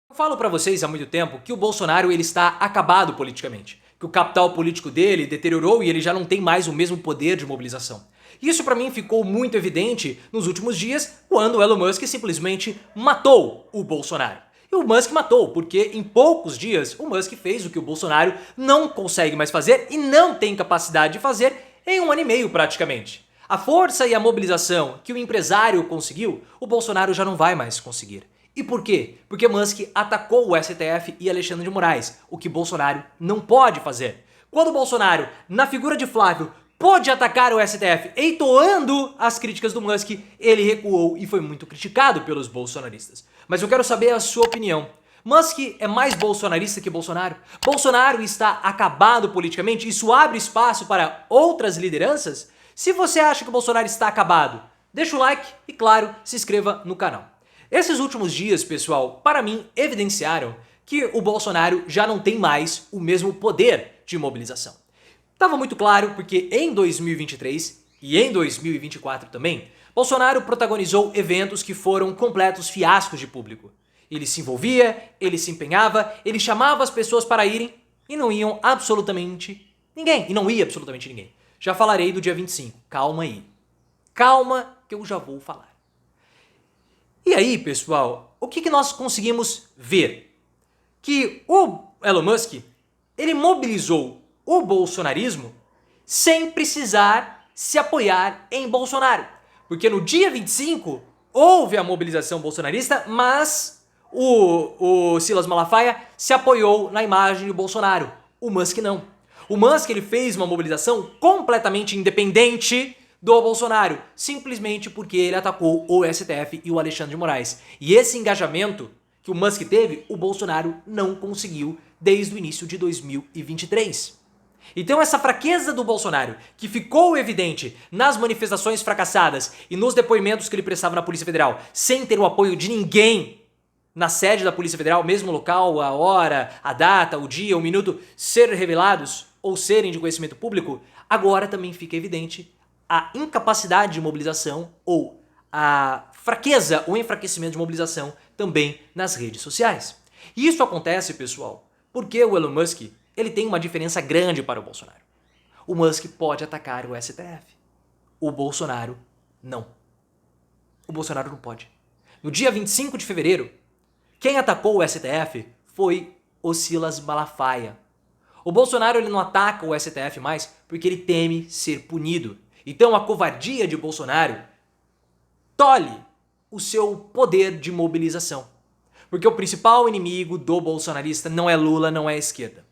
Eu falo pra vocês há muito tempo que o Bolsonaro ele está acabado politicamente, que o capital político dele deteriorou e ele já não tem mais o mesmo poder de mobilização. Isso pra mim ficou muito evidente nos últimos dias, quando o Elon Musk simplesmente matou o Bolsonaro. E o Musk matou, porque em poucos dias o Musk fez o que o Bolsonaro não consegue mais fazer e não tem capacidade de fazer em 1 ano e meio praticamente. A força e a mobilização que o empresário conseguiu, o Bolsonaro já não vai mais conseguir. E por quê? Porque Musk atacou o STF e Alexandre de Moraes, o que Bolsonaro não pode fazer. Quando Bolsonaro, na figura de Flávio, pôde atacar o STF entoando as críticas do Musk, ele recuou e foi muito criticado pelos bolsonaristas. Mas eu quero saber a sua opinião. Musk é mais bolsonarista que Bolsonaro? Bolsonaro está acabado politicamente? Isso abre espaço para outras lideranças? Se você acha que o Bolsonaro está acabado, deixa o like e, claro, se inscreva no canal. Esses últimos dias, pessoal, para mim, evidenciaram que o Bolsonaro já não tem mais o mesmo poder de mobilização. Estava muito claro porque em 2023 e em 2024 também, Bolsonaro protagonizou eventos que foram completos fiascos de público. Ele se envolvia, ele se empenhava, ele chamava as pessoas para irem e não iam absolutamente ninguém. E não ia absolutamente ninguém. Já falarei do dia 25, calma aí. Calma que eu já vou falar. E aí, pessoal, o que nós conseguimos ver? Que o Elon Musk, ele mobilizou o bolsonarismo sem precisar se apoiar em Bolsonaro. Porque no dia 25 houve a mobilização bolsonarista, mas o Silas Malafaia se apoiou na imagem do Bolsonaro. O Musk não. O Musk ele fez uma mobilização completamente independente do Bolsonaro, simplesmente porque ele atacou o STF e o Alexandre de Moraes. E esse engajamento que o Musk teve, o Bolsonaro não conseguiu desde o início de 2023. Então essa fraqueza do Bolsonaro, que ficou evidente nas manifestações fracassadas e nos depoimentos que ele prestava na Polícia Federal, sem ter o apoio de ninguém na sede da Polícia Federal, mesmo o local, a hora, a data, o dia, o minuto, ser revelados ou serem de conhecimento público, agora também fica evidente a incapacidade de mobilização ou a fraqueza ou enfraquecimento de mobilização também nas redes sociais. E isso acontece, pessoal, porque o Elon Musk ele tem uma diferença grande para o Bolsonaro. O Musk pode atacar o STF. O Bolsonaro não. O Bolsonaro não pode. No dia 25 de fevereiro, quem atacou o STF foi o Silas Malafaia. O Bolsonaro ele não ataca o STF mais porque ele teme ser punido. Então a covardia de Bolsonaro tolhe o seu poder de mobilização. Porque o principal inimigo do bolsonarista não é Lula, não é a esquerda.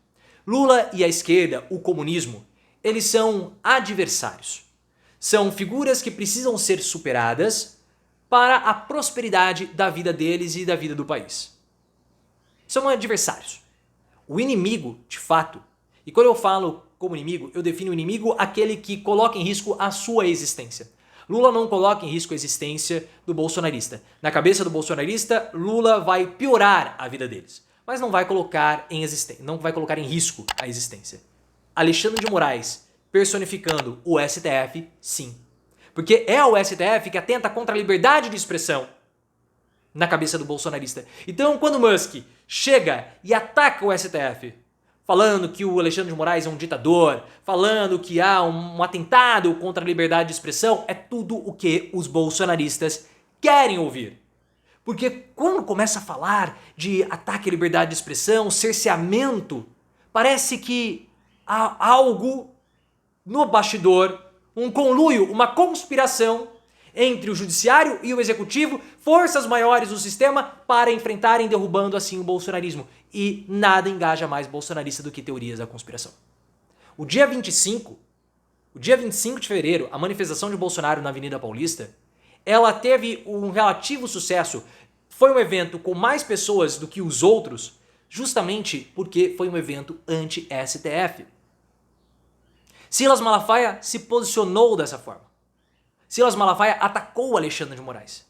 Lula e a esquerda, o comunismo, eles são adversários. São figuras que precisam ser superadas para a prosperidade da vida deles e da vida do país. São adversários. O inimigo, de fato, e quando eu falo como inimigo, eu defino o inimigo aquele que coloca em risco a sua existência. Lula não coloca em risco a existência do bolsonarista. Na cabeça do bolsonarista, Lula vai piorar a vida deles, mas não vai colocar em risco a existência. Alexandre de Moraes, personificando o STF, sim. Porque é o STF que atenta contra a liberdade de expressão na cabeça do bolsonarista. Então, quando Musk chega e ataca o STF, falando que o Alexandre de Moraes é um ditador, falando que há um atentado contra a liberdade de expressão, é tudo o que os bolsonaristas querem ouvir. Porque quando começa a falar de ataque à liberdade de expressão, cerceamento, parece que há algo no bastidor, um conluio, uma conspiração entre o judiciário e o executivo, forças maiores do sistema para enfrentarem, derrubando assim o bolsonarismo. E nada engaja mais bolsonarista do que teorias da conspiração. O dia 25 de fevereiro, a manifestação de Bolsonaro na Avenida Paulista, ela teve um relativo sucesso. Foi um evento com mais pessoas do que os outros, justamente porque foi um evento anti-STF. Silas Malafaia se posicionou dessa forma. Silas Malafaia atacou o Alexandre de Moraes.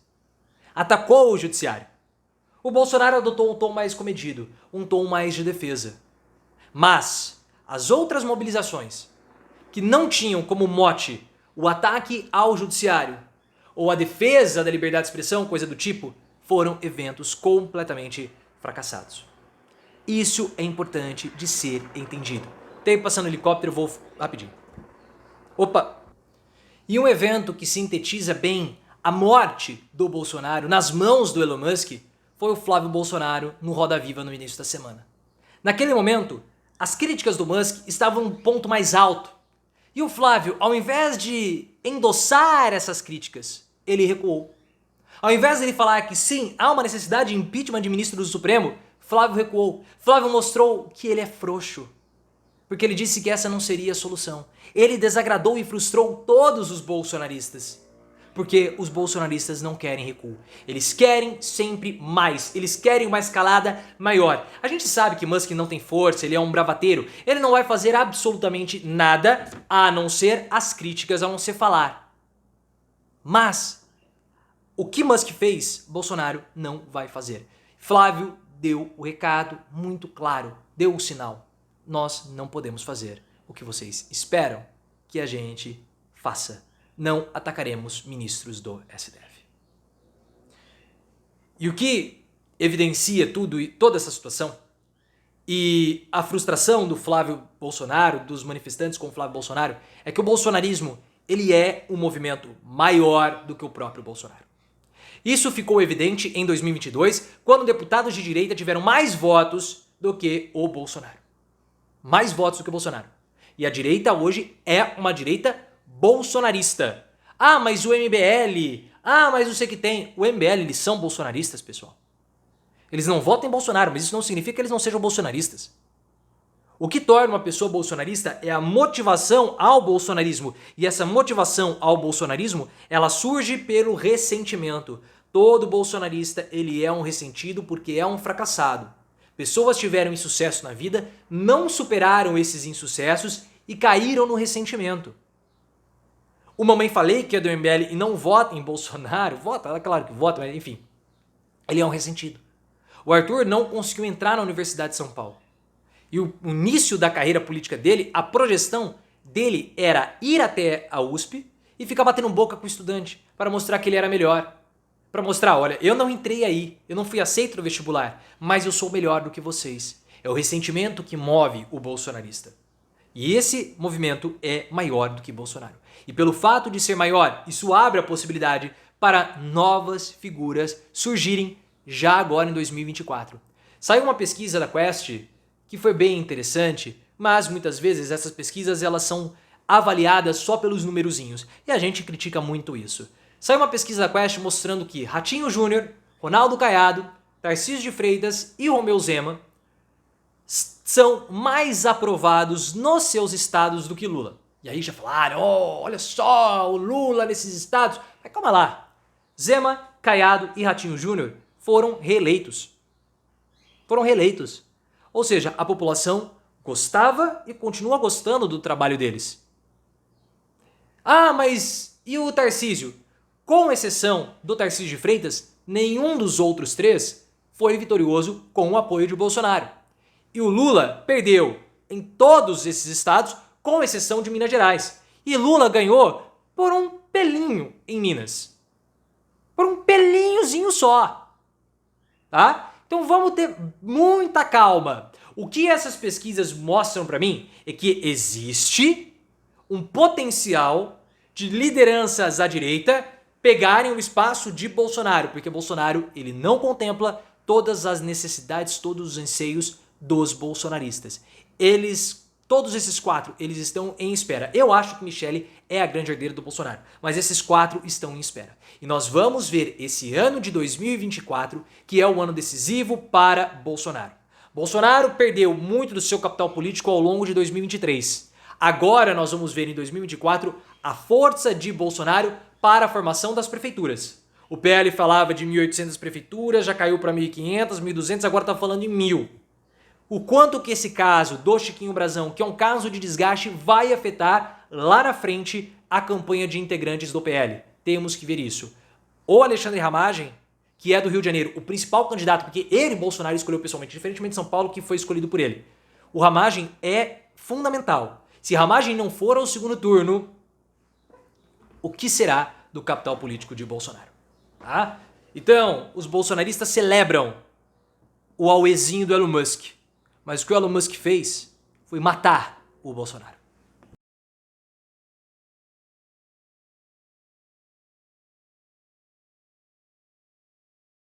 Atacou o judiciário. O Bolsonaro adotou um tom mais comedido, um tom mais de defesa. Mas as outras mobilizações, que não tinham como mote o ataque ao judiciário ou a defesa da liberdade de expressão, coisa do tipo, foram eventos completamente fracassados. Isso é importante de ser entendido. Tem passando um helicóptero, vou rapidinho. Opa! E um evento que sintetiza bem a morte do Bolsonaro nas mãos do Elon Musk foi o Flávio Bolsonaro no Roda Viva no início da semana. Naquele momento, as críticas do Musk estavam no ponto mais alto. E o Flávio, ao invés de endossar essas críticas, ele recuou. Ao invés de ele falar que sim, há uma necessidade de impeachment de ministro do Supremo, Flávio recuou. Flávio mostrou que ele é frouxo, porque ele disse que essa não seria a solução. Ele desagradou e frustrou todos os bolsonaristas, porque os bolsonaristas não querem recuo. Eles querem sempre mais, eles querem uma escalada maior. A gente sabe que Musk não tem força, ele é um bravateiro, ele não vai fazer absolutamente nada a não ser as críticas, a não ser falar. Mas o que Musk fez, Bolsonaro não vai fazer. Flávio deu o recado muito claro, deu o sinal. Nós não podemos fazer o que vocês esperam que a gente faça. Não atacaremos ministros do STF. E o que evidencia toda essa situação e a frustração do Flávio Bolsonaro, dos manifestantes com o Flávio Bolsonaro, é que o bolsonarismo ele é um movimento maior do que o próprio Bolsonaro. Isso ficou evidente em 2022, quando deputados de direita tiveram mais votos do que o Bolsonaro. Mais votos do que o Bolsonaro. E a direita hoje é uma direita bolsonarista. Ah, mas o MBL, mas não sei o que tem. O MBL, eles são bolsonaristas, pessoal. Eles não votam em Bolsonaro, mas isso não significa que eles não sejam bolsonaristas. O que torna uma pessoa bolsonarista é a motivação ao bolsonarismo. E essa motivação ao bolsonarismo, ela surge pelo ressentimento. Todo bolsonarista, ele é um ressentido porque é um fracassado. Pessoas tiveram insucesso na vida, não superaram esses insucessos e caíram no ressentimento. O Mamãe Falei, que é do MBL e não vota em Bolsonaro, vota, claro que vota, mas enfim, ele é um ressentido. O Arthur não conseguiu entrar na Universidade de São Paulo. E o início da carreira política dele, a projeção dele era ir até a USP e ficar batendo boca com o estudante para mostrar que ele era melhor. Para mostrar, olha, eu não entrei aí, eu não fui aceito no vestibular, mas eu sou melhor do que vocês. É o ressentimento que move o bolsonarista. E esse movimento é maior do que Bolsonaro. E pelo fato de ser maior, isso abre a possibilidade para novas figuras surgirem já agora em 2024. Saiu uma pesquisa da Quest que foi bem interessante, mas muitas vezes essas pesquisas elas são avaliadas só pelos numerozinhos. E a gente critica muito isso. Saiu uma pesquisa da Quest mostrando que Ratinho Júnior, Ronaldo Caiado, Tarcísio de Freitas e Romeu Zema são mais aprovados nos seus estados do que Lula. E aí já falaram, olha só, o Lula nesses estados. Mas calma lá. Zema, Caiado e Ratinho Júnior foram reeleitos. Foram reeleitos. Ou seja, a população gostava e continua gostando do trabalho deles. Ah, mas e o Tarcísio? Com exceção do Tarcísio de Freitas, nenhum dos outros três foi vitorioso com o apoio de Bolsonaro. E o Lula perdeu em todos esses estados, com exceção de Minas Gerais. E Lula ganhou por um pelinho em Minas. Por um pelinhozinho só. Tá? Então vamos ter muita calma. O que essas pesquisas mostram para mim é que existe um potencial de lideranças à direita pegarem o espaço de Bolsonaro, porque Bolsonaro ele não contempla todas as necessidades, todos os anseios dos bolsonaristas. Todos esses quatro, eles estão em espera. Eu acho que Michele é a grande herdeira do Bolsonaro, mas esses quatro estão em espera. E nós vamos ver esse ano de 2024, que é o ano decisivo para Bolsonaro. Bolsonaro perdeu muito do seu capital político ao longo de 2023. Agora nós vamos ver em 2024 a força de Bolsonaro para a formação das prefeituras. O PL falava de 1.800 prefeituras, já caiu para 1.500, 1.200, agora está falando em 1.000. O quanto que esse caso do Chiquinho Brazão, que é um caso de desgaste, vai afetar lá na frente a campanha de integrantes do PL. Temos que ver isso. O Alexandre Ramagem, que é do Rio de Janeiro, o principal candidato, porque ele, Bolsonaro, escolheu pessoalmente, diferentemente de São Paulo, que foi escolhido por ele. O Ramagem é fundamental. Se Ramagem não for ao segundo turno, o que será do capital político de Bolsonaro? Tá? Então, os bolsonaristas celebram o auezinho do Elon Musk. Mas o que o Elon Musk fez foi matar o Bolsonaro.